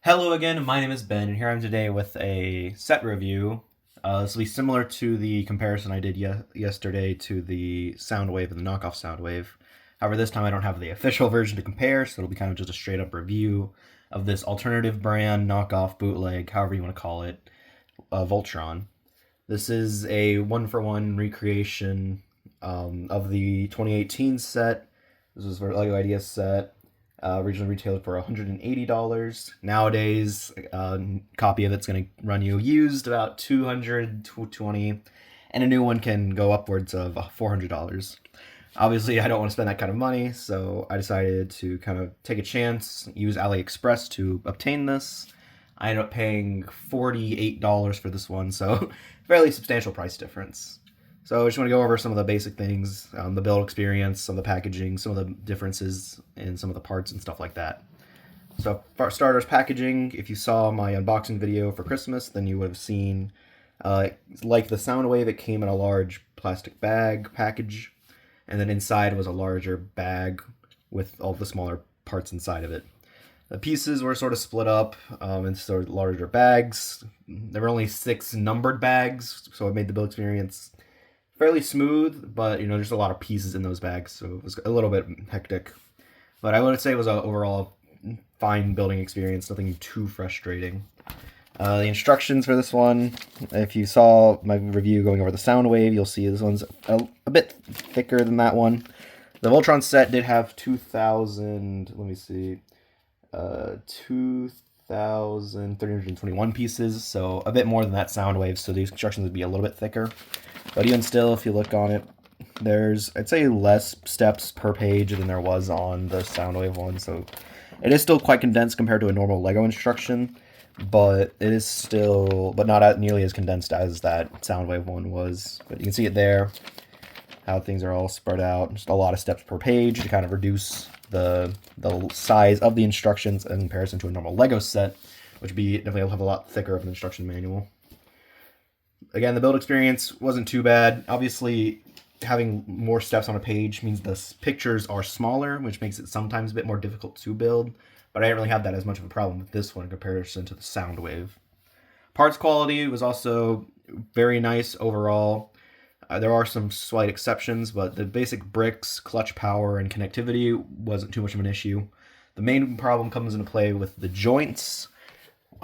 Hello again, my name is Ben, and here I'm today with a set review. This will be similar to the comparison I did yesterday to the Soundwave and the Knockoff Soundwave. However, this time I don't have the official version to compare, so it'll be kind of just a straight up review of this alternative brand, knockoff, bootleg, however you want to call it, Voltron. This is a one-for-one recreation of the 2018 set. This was for LEGO Ideas set. Originally retailed for $180. Nowadays, a copy of it's going to run you used about $200 to $220, and a new one can go upwards of $400. Obviously, I don't want to spend that kind of money, so I decided to kind of take a chance, use Aliexpress to obtain this. I ended up paying $48 for this one, so fairly substantial price difference. So I just want to go over some of the basic things, the build experience, some of the packaging, some of the differences in some of the parts and stuff like that. So for starters, packaging, if you saw my unboxing video for Christmas, then you would have seen, like the Soundwave, it came in a large plastic bag package, and then inside was a larger bag with all the smaller parts inside of it. The pieces were sort of split up into sort of larger bags. There were only 6 numbered bags, so it made the build experience fairly smooth, but there's a lot of pieces in those bags, so it was a little bit hectic. But I would say it was an overall fine building experience, nothing too frustrating. The instructions for this one, if you saw my review going over the Soundwave, you'll see this one's a bit thicker than that one. The Voltron set did have 2,321 pieces, so a bit more than that Soundwave, so these instructions would be a little bit thicker. But even still, if you look on it, there's, I'd say, less steps per page than there was on the Soundwave one, so it is still quite condensed compared to a normal LEGO instruction, but it is still, but not nearly as condensed as that Soundwave one was. But you can see it there, how things are all spread out, just a lot of steps per page to kind of reduce the size of the instructions in comparison to a normal LEGO set, which would be definitely have a lot thicker of an instruction manual. Again, the build experience wasn't too bad. Obviously, having more steps on a page means the pictures are smaller, which makes it sometimes a bit more difficult to build, but I didn't really have that as much of a problem with this one in comparison to the Soundwave. Parts quality was also very nice overall. There are some slight exceptions, but the basic bricks, clutch power, and connectivity wasn't too much of an issue. The main problem comes into play with the joints.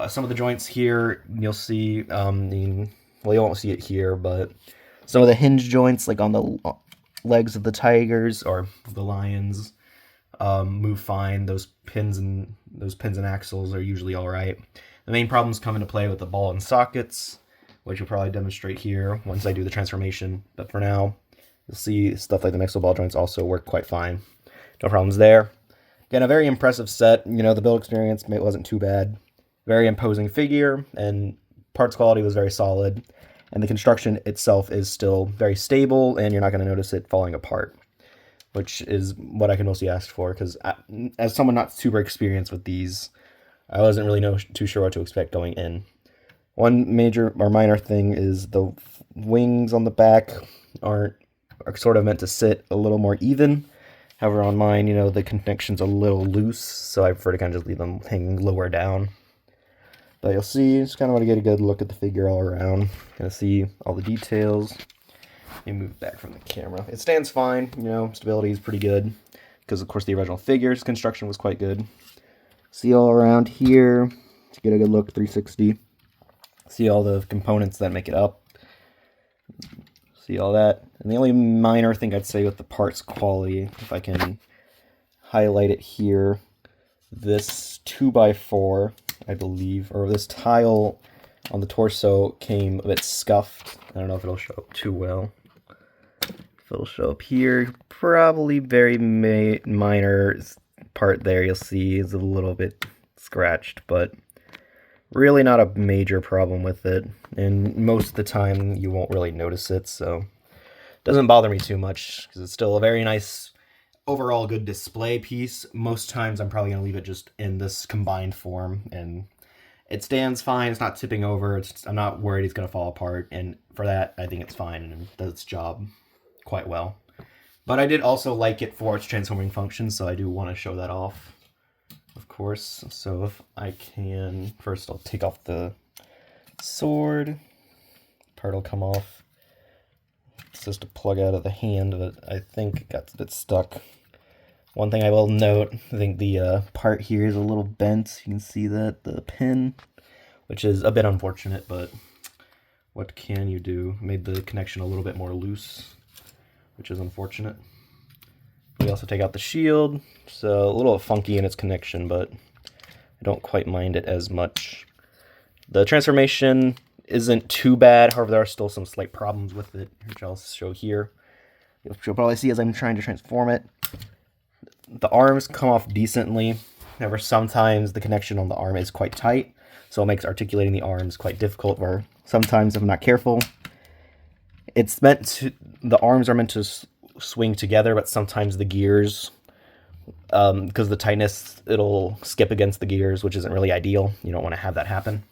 Some of the joints here, you'll see, well, you won't see it here, but some of the hinge joints, like on the legs of the tigers or the lions, move fine. Those pins and axles are usually all right. The main problems come into play with the ball and sockets, which will probably demonstrate here once I do the transformation. But for now, you'll see stuff like the Mixel ball joints also work quite fine. No problems there. Again, a very impressive set. The build experience wasn't too bad. Very imposing figure, and parts quality was very solid. And the construction itself is still very stable, and you're not going to notice it falling apart, which is what I can mostly ask for, because as someone not super experienced with these, I wasn't really too sure what to expect going in. One major or minor thing is the wings on the back are sort of meant to sit a little more even. However, on mine, the connection's a little loose, so I prefer to kind of just leave them hanging lower down. But you'll see, just kind of want to get a good look at the figure all around. Kind of see all the details. Let me move back from the camera. It stands fine, stability is pretty good, because of course the original figure's construction was quite good. See all around here, to get a good look, 360. See all the components that make it up. See all that. And the only minor thing I'd say with the parts quality, if I can highlight it here, this 2x4, I believe, or this tile on the torso came a bit scuffed. I don't know if it'll show up too well. If it'll show up here, probably very minor part there you'll see is a little bit scratched, but really not a major problem with it, and most of the time you won't really notice it, so it doesn't bother me too much, because it's still a very nice, overall good display piece. Most times I'm probably going to leave it just in this combined form, and it stands fine, it's not tipping over, I'm not worried it's going to fall apart, and for that I think it's fine, and it does its job quite well. But I did also like it for its transforming function, so I do want to show that off, of course. course. So if I can, first I'll take off the sword. Part will come off. It's just a plug out of the hand, but I think it got a bit stuck. One thing I will note, I think the part here is a little bent. You can see that, the pin, which is a bit unfortunate, but what can you do? Made the connection a little bit more loose, which is unfortunate. We also take out the shield, so a little funky in its connection, but I don't quite mind it as much. The transformation isn't too bad, however there are still some slight problems with it, which I'll show here. You'll probably see as I'm trying to transform it. The arms come off decently. However, sometimes the connection on the arm is quite tight, so it makes articulating the arms quite difficult, or sometimes if I'm not careful. The arms are meant to swing together, but sometimes the gears, because of the tightness, it'll skip against the gears, which isn't really ideal. You don't want to have that happen.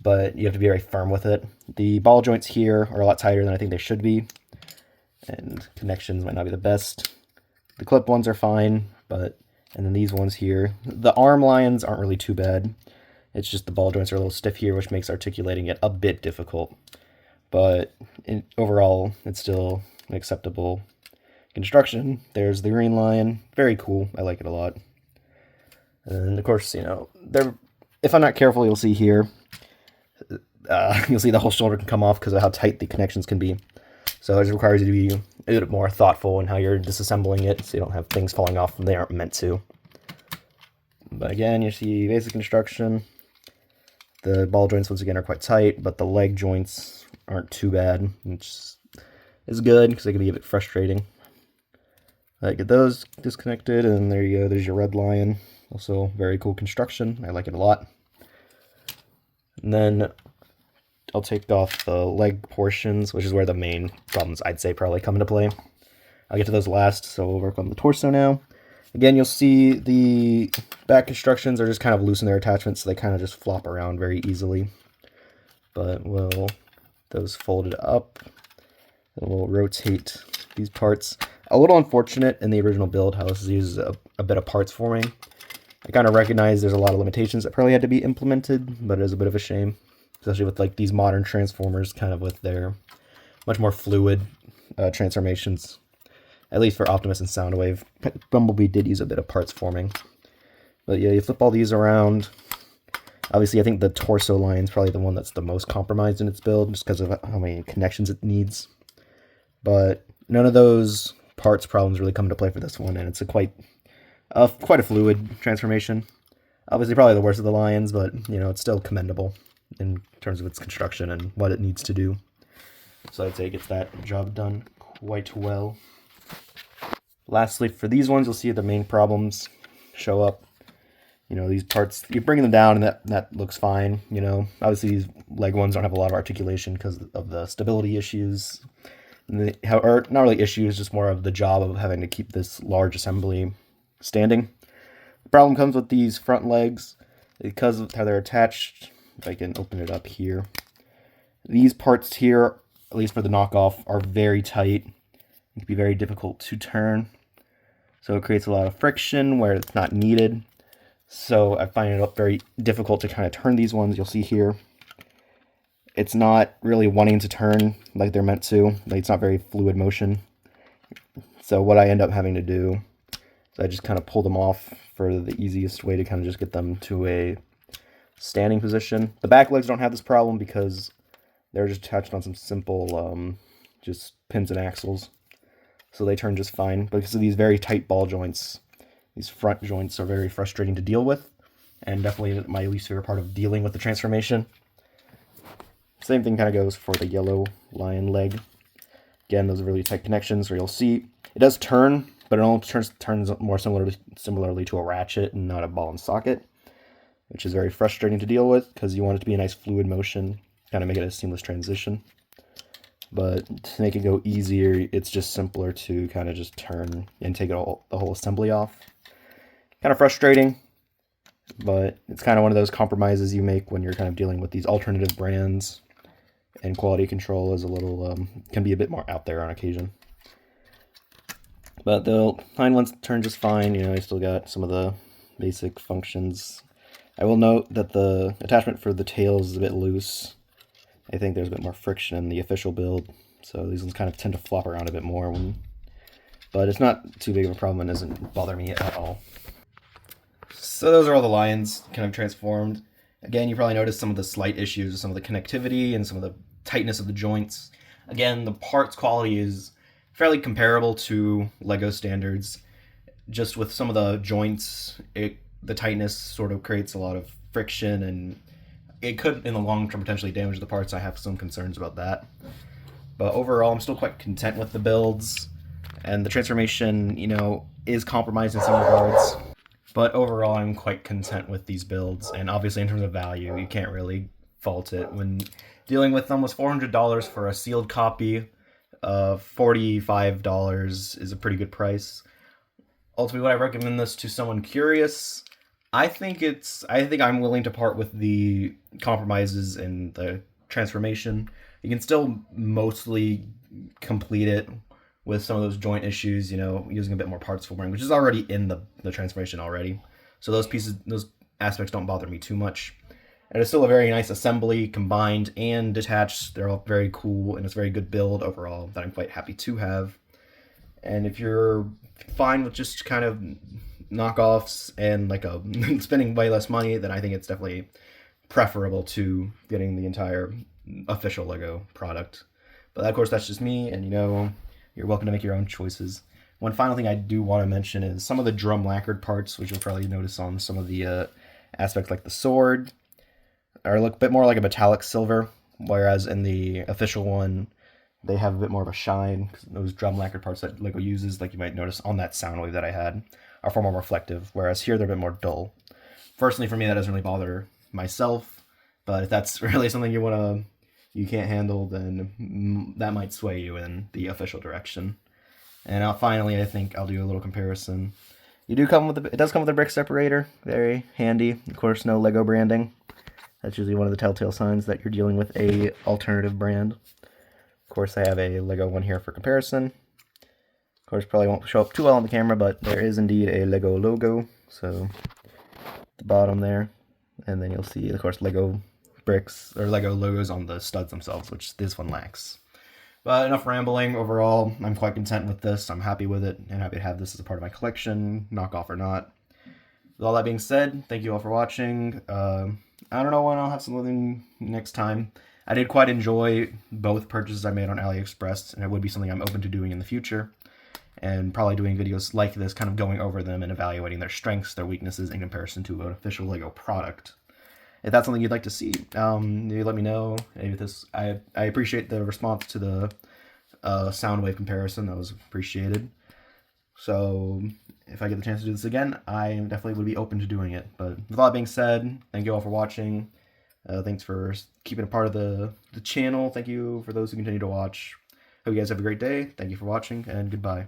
But you have to be very firm with it. The ball joints here are a lot tighter than I think they should be, and connections might not be the best. The clip ones are fine, and then these ones here, the arm lines aren't really too bad. It's just the ball joints are a little stiff here, which makes articulating it a bit difficult. But overall, it's still an acceptable construction. There's the green line, very cool. I like it a lot. And of course, if I'm not careful, you'll see here. You'll see the whole shoulder can come off because of how tight the connections can be. So it requires you to be a bit more thoughtful in how you're disassembling it, so you don't have things falling off when they aren't meant to. But again, you see basic construction. The ball joints, once again, are quite tight, but the leg joints aren't too bad, which is good because they can be a bit frustrating. Get those disconnected, and there you go. There's your red lion. Also, very cool construction. I like it a lot. And then I'll take off the leg portions, which is where the main problems, I'd say, probably come into play. I'll get to those last, so we'll work on the torso now. Again, you'll see the back constructions are just kind of loose in their attachments, so they kind of just flop around very easily. But we'll those folded up, and we'll rotate these parts. A little unfortunate in the original build how this uses a bit of parts forming. I kind of recognize there's a lot of limitations that probably had to be implemented, but it is a bit of a shame. Especially with like these modern transformers, kind of with their much more fluid transformations. At least for Optimus and Soundwave. Bumblebee did use a bit of parts forming. But yeah, you flip all these around. Obviously, I think the torso line is probably the one that's the most compromised in its build, just because of how many connections it needs. But none of those parts problems really come into play for this one, and it's quite a fluid transformation. Obviously, probably the worst of the lions, but it's still commendable in terms of its construction and what it needs to do. So I'd say it gets that job done quite well. Lastly, for these ones, you'll see the main problems show up. These parts, you're bringing them down and that looks fine. Obviously these leg ones don't have a lot of articulation because of the stability issues. Or not really issues, just more of the job of having to keep this large assembly standing. The problem comes with these front legs because of how they're attached. If I can open it up here. These parts here, at least for the knockoff, are very tight. It can be very difficult to turn. So it creates a lot of friction where it's not needed. So I find it very difficult to kind of turn these ones. You'll see here, it's not really wanting to turn like they're meant to. Like, it's not very fluid motion. So what I end up having to do is I just kind of pull them off for the easiest way to kind of just get them to a standing position. The back legs don't have this problem because they're just attached on some simple just pins and axles. So they turn just fine. But because of these very tight ball joints, these front joints are very frustrating to deal with, and definitely my least favorite part of dealing with the transformation. Same thing kind of goes for the yellow lion leg. Again, those are really tight connections where you'll see it does turn, but it only turns more similarly to a ratchet and not a ball and socket, which is very frustrating to deal with because you want it to be a nice fluid motion, kind of make it a seamless transition. But to make it go easier, it's just simpler to kind of just turn and take the whole assembly off. Kind of frustrating, but it's kind of one of those compromises you make when you're kind of dealing with these alternative brands, and quality control is a little, can be a bit more out there on occasion. But the hind ones turn just fine. You still got some of the basic functions. I will note that the attachment for the tails is a bit loose. I think there's a bit more friction in the official build, so these ones kind of tend to flop around a bit more. But it's not too big of a problem and doesn't bother me at all. So those are all the lines kind of transformed. Again, you probably noticed some of the slight issues, some of the connectivity and some of the tightness of the joints. Again, the parts quality is fairly comparable to LEGO standards. Just with some of the joints, the tightness sort of creates a lot of friction, and it could, in the long term, potentially damage the parts. I have some concerns about that. But overall, I'm still quite content with the builds, and the transformation, is compromised in some regards. But overall, I'm quite content with these builds, and obviously in terms of value, you can't really fault it. When dealing with almost $400 for a sealed copy, $45 is a pretty good price. Ultimately, would I recommend this to someone curious? I think I'm willing to part with the compromises in the transformation. You can still mostly complete it with some of those joint issues, using a bit more parts filtering, which is already in the transformation already. So those aspects don't bother me too much. And it's still a very nice assembly, combined and detached. They're all very cool, and it's a very good build overall that I'm quite happy to have. And if you're fine with just kind of knockoffs and spending way less money, then I think it's definitely preferable to getting the entire official LEGO product. But of course, that's just me, and you're welcome to make your own choices. One final thing I do want to mention is some of the drum lacquered parts, which you'll probably notice on some of the aspects like the sword, look a bit more like a metallic silver, whereas in the official one, they have a bit more of a shine. Those drum lacquered parts that LEGO uses, like you might notice on that sound wave that I had, are far more reflective, whereas here they're a bit more dull. Personally, for me, that doesn't really bother myself, but if that's really something you can't handle, then that might sway you in the official direction. And finally, I think I'll do a little comparison. It does come with a brick separator, very handy. Of course, no LEGO branding. That's usually one of the telltale signs that you're dealing with a alternative brand. Of course, I have a LEGO one here for comparison. Of course, probably won't show up too well on the camera, but there is indeed a LEGO logo. So, at the bottom there, and then you'll see, of course, LEGO bricks or LEGO logos on the studs themselves, which this one lacks. But enough rambling. Overall, I'm quite content with this. I'm happy with it, and happy to have this as a part of my collection, knockoff or not. With all that being said, thank you all for watching. I don't know when I'll have something next time. I did quite enjoy both purchases I made on Aliexpress, and it would be something I'm open to doing in the future. And probably doing videos like this, kind of going over them and evaluating their strengths, their weaknesses in comparison to an official LEGO product. If that's something you'd like to see, maybe let me know. I appreciate the response to the sound wave comparison. That was appreciated. So if I get the chance to do this again, I definitely would be open to doing it. But with all that being said, thank you all for watching. Thanks for keeping a part of the channel. Thank you for those who continue to watch. Hope you guys have a great day. Thank you for watching, and goodbye.